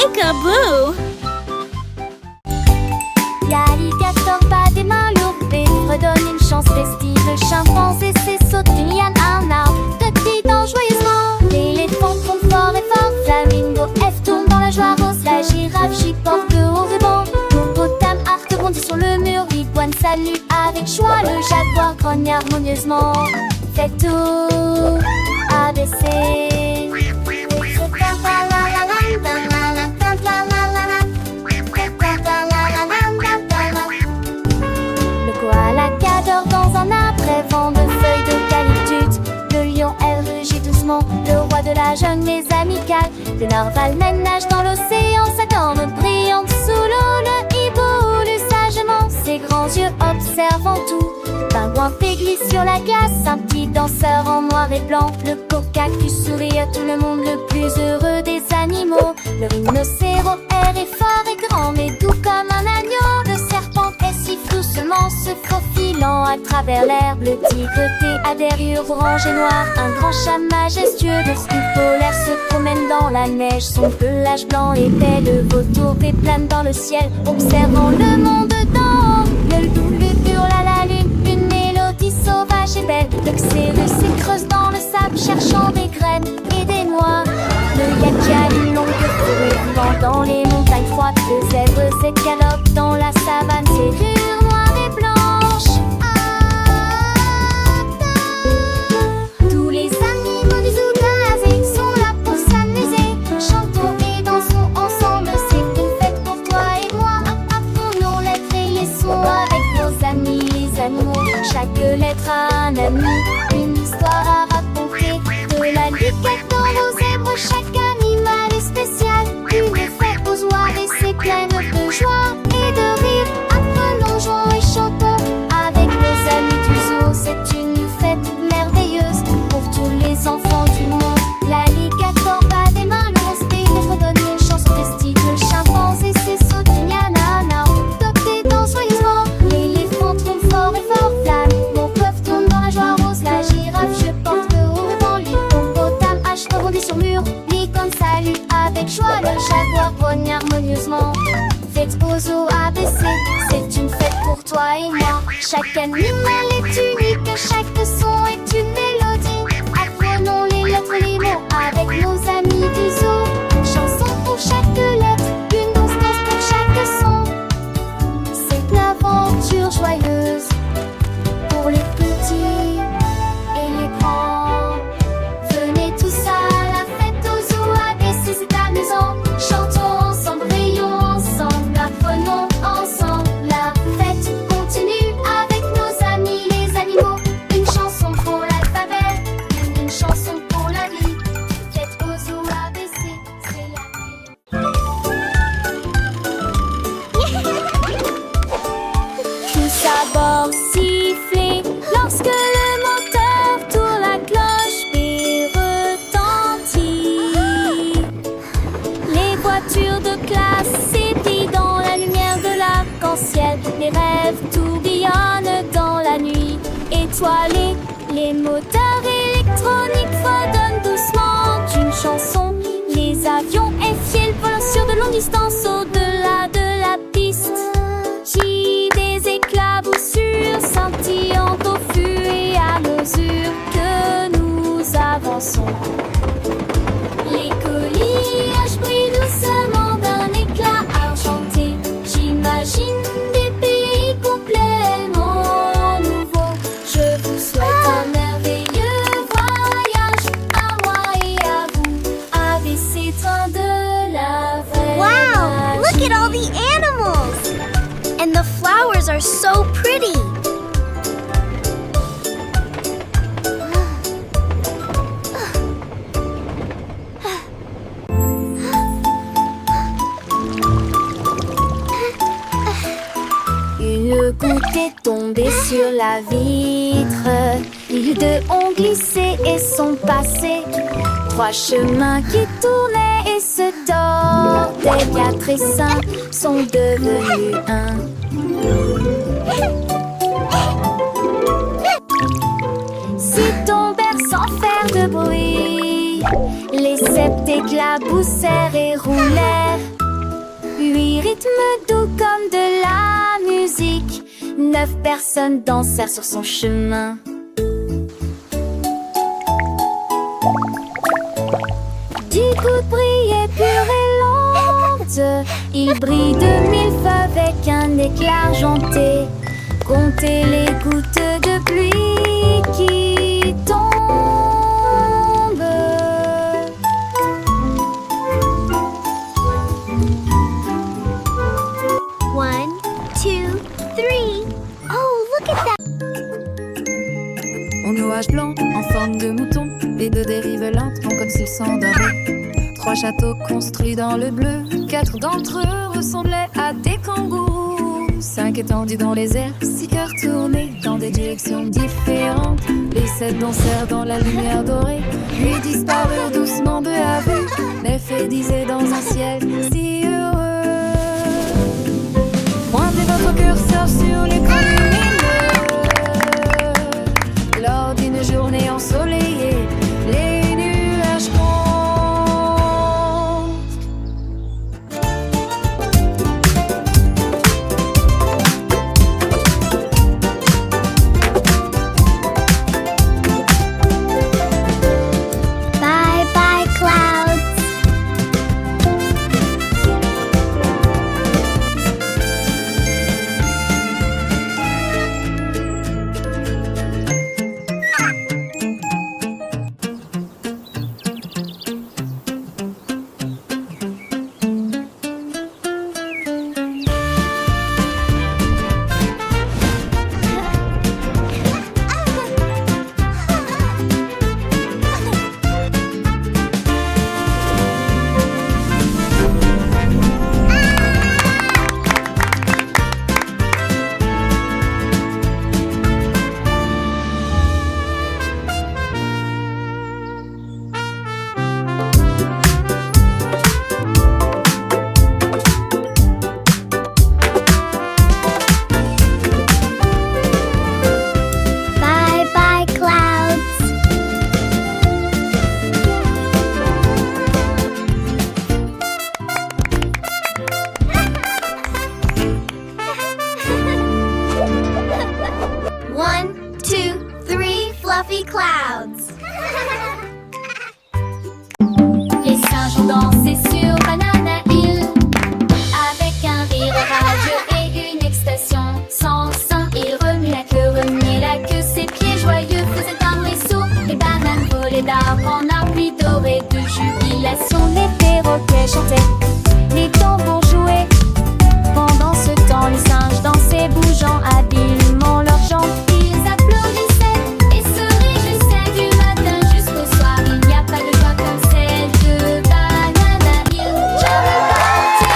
Peekaboo! L'alligator bat des mains lourdes et redonne une chance festive. Le chimpanzé saute d'une liane à un arbre, danse joyeusement. L'éléphant trompe fort et fort, flamingo F tourne dans la joie rose. La girafe chiporte au ruban, l'hippopotame Art bondit sur le mur. L'iguane salue avec joie, le jaguar grogne harmonieusement. Faites tout ABC. Le koala cadre dans un arbre rêvant de feuilles d'eucalyptus. Le lion, elle rugit doucement, le roi de la jungle est amical. Le narval nage dans l'océan, sa corne brillante sous l'eau. Le hibou lut sagement, ses grands yeux observant tout. Pingouin glisse sur la glace, un petit danseur en noir et blanc. Le cactus sourit à tout le monde, le plus heureux des animaux. Le rhinocéros est fort et grand, mais doux comme un agneau. Le serpent siffle doucement, se faufilant à travers l'herbe. Le tigre a des rayures orange et noir, un grand chat majestueux. Le ski polaire se promène dans la neige, son pelage blanc épais. Le vautour plane dans le ciel, observant le monde d'en haut. Le loup hurle à la lune, une mélodie sauvage et belle. Le xérus s'écreuse dans le sable, cherchant des graines et des noix. Le yaki a une longue fourrure vivant dans les montagnes froides. Le zèbre s'escalope dans la savane, ses rayures noires et blanches. Tous les animaux du zoo d'Asie sont là pour s'amuser. Chantons et dansons ensemble, c'est une fête pour toi et moi. Apprenons lettres et les sons avec nos amis les animaux. Chaque lettre a un ami, une histoire à raconter. De l'alligator au zèbre, chaque animal est spécial. Une fête aux oies et c'est pleine de joie et de rire. Apprenons, jouons et chantons avec nos amis du zoo. C'est une fête merveilleuse pour tous les enfants du monde. L'alligator bat des mains lourdes et redonne une chanson festive. Le chimpanzé saute d'une liane à un arbre, top danse joyeusement. L'éléphant trompe fort et fort, flamingo peuvent tourner dans la joie rose. La girafe je porte au ruban, l'hippopotame H rebondit sur mur. L'icône salue avec joie, le jaguar grogne harmonieusement. Fête au zoo ABC, c'est une fête pour toi et moi. Chaque animal est unique, chaque son est une mélodie. Apprenons les lettres, les mots avec nos amis du zoo. Une chanson pour chaque lettre, une danse pour chaque son. C'est une aventure joyeuse pour les petits et les grands. Venez tous à la fête au zoo ABC, c'est amusant. Chantons ensemble, rions ensemble, apprenons ensemble. La fête continue avec nos amis les animaux. Une chanson pour l'alphabet, une chanson pour la vie. Fête au zoo ABC, c'est la vie. Tous à bord siffler lorsque le moteur tourne, la cloche puis retentit. Les voitures de classe s'étillent dans la lumière de l'arc-en-ciel. Les rêves tourbillonnent dans la nuit étoilée. Les moteurs électroniques fredonnent doucement d'une chanson. Les avions FIL volent sur de longues distances au-delà de la piste. J'ai des éclaboussures scintillant au fur et à mesure que nous avançons. Les coquillages brillent doucement d'un éclat argenté. J'imagine des pays complètement nouveaux. Je vous souhaite un merveilleux voyage à moi et à vous. ABC, train de la vraie Wow! Look at all the animals! And the flowers are so pretty! Une goutte est tombée sur la vitre. Les deux ont glissé et sont passés. Trois chemins qui tournaient et se tordaient. 4 et 5 sont devenus un. Si tombèrent sans faire de bruit, Les 7 éclaboussèrent et roulèrent. 8 rythmes doux comme de la musique. 9 personnes dansèrent sur son chemin. 10 gouttes brillaient pures et lentes. Il brille de 1000 feux avec un éclat argenté. Comptez les gouttes de pluie qui tombent. 1, 2, 3. Oh, look at that! Au nuage blanc, en forme de mouton, les 2 dérives lentes font comme s'ils s'endormaient. 3 châteaux construits dans le bleu, 4 d'entre eux ressemblaient à des kangourous. 5 étendus dans les airs, 6 cœurs tournés dans des directions différentes. Les 7 dansèrent dans la lumière dorée, puis disparurent doucement peu à peu. 9 et 10 dans un ciel si heureux. Pointez votre curseur sur les lumineux. Lors d'une journée ensoleillée, les nuages comptent. 1, 2, 3, fluffy clouds. Les singes ont dansé sur Banana Hill avec un rire radieux et une expression sans sein. Ils remuaient la queue, ses pieds joyeux faisaient un ruisseau. Les bananes volaient d'arbre en arbre, pluie dorée de jubilation. Les perroquets chantaient, les tambours jouaient. Pendant ce temps, les singes dansaient, bougeant habilement leurs jambes. Ils applaudissaient et se réjouissaient du matin jusqu'au soir. Il n'y a pas de joie comme celle de Banana Hill. Jamais party,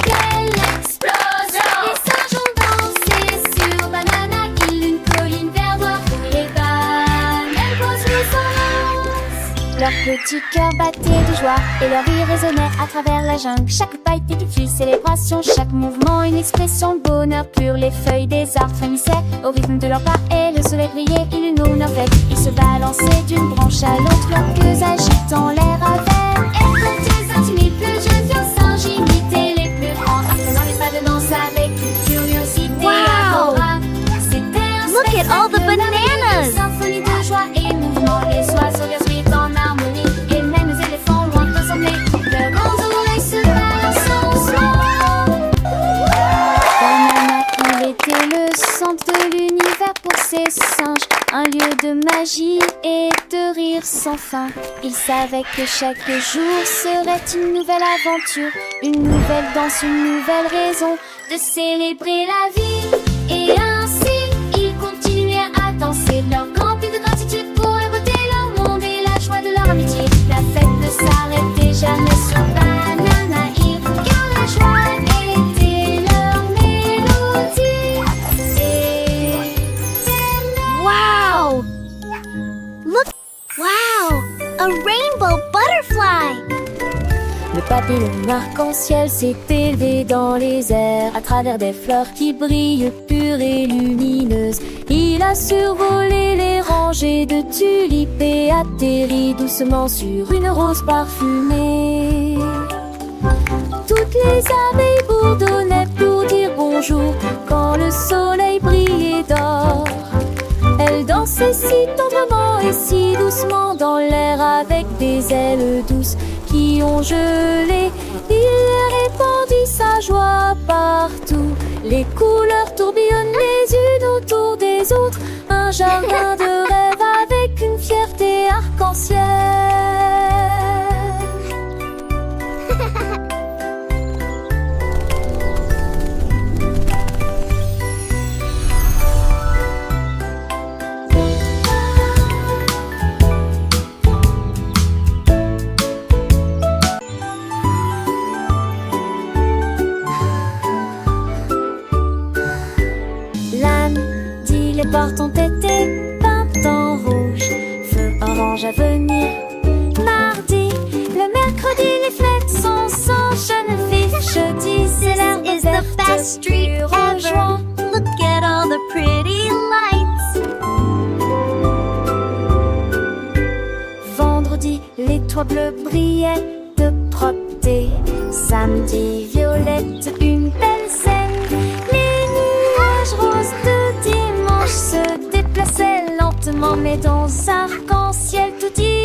quelle explosion! Les singes ont dansé sur Banana Hill, une colline verdoire où les bananes posent les oranges. Leurs petits cœurs battaient de joie et leur rire résonnait à travers la jungle. Chaque pas était une célébration, chaque mouvement une expression de bonheur pur. Les feuilles des arbres frémissaient au rythme de leurs pas et le soleil brillait, ils l'honoraient. Ils se balançaient d'une branche à l'autre, leurs queues agitant l'air à verre. Et quand ils intimidaient les plus jeunes vieux singes, imitaient les plus grands, apprenant les pas de danse avec une curiosité adorable. C'était un Look at all the spectacle bananas. une symphonie de joie et mouvement. Les oiseaux verts suivent en harmonie et même les éléphants loin ressemblés. Leurs grands oreilles se balancent doucement. Banana Hill était le centre de l'univers pour ces singes, un lieu de magie et de rire sans fin. Ils savaient que chaque jour serait une nouvelle aventure, une nouvelle danse, une nouvelle raison de célébrer la vie. Et ainsi, ils continuaient à danser, leur grand pied de gratitude pour la beauté, leur monde et la joie de leur amitié. La fête ne s'arrêtait jamais sur Banana Hill, car la joie était leur mélodie. Et Wow! Look! Wow! A rainbow butterfly! Le papillon arc-en-ciel s'est élevé dans les airs à travers des fleurs qui brillent pures et lumineuses. Il a survolé les rangées de tulipes et atterri doucement sur une rose parfumée. Toutes les abeilles bourdonnaient pour dire bonjour quand le soleil brillait d'or. Elles dansaient si tendrement et si doucement dans l'air avec des ailes douces qui ont gelé. Il répandit sa joie partout. Les couleurs tourbillonnent les unes autour des autres. Un jardin de rêve avec une fierté arc-en-ciel. Les portes ont été peintes en rouge, feu orange à venir. Mardi, le mercredi, les fenêtres sont sans cheveux. Jeudi, c'est l'herbe This is the verte. best street En ever. juin, Look at all the pretty lights. vendredi, les toits bleus brillaient de propreté. Samedi, violette, une belle scène. Les nuages roses de dimanche se déplaçaient lentement, mais dans arc-en-ciel tout y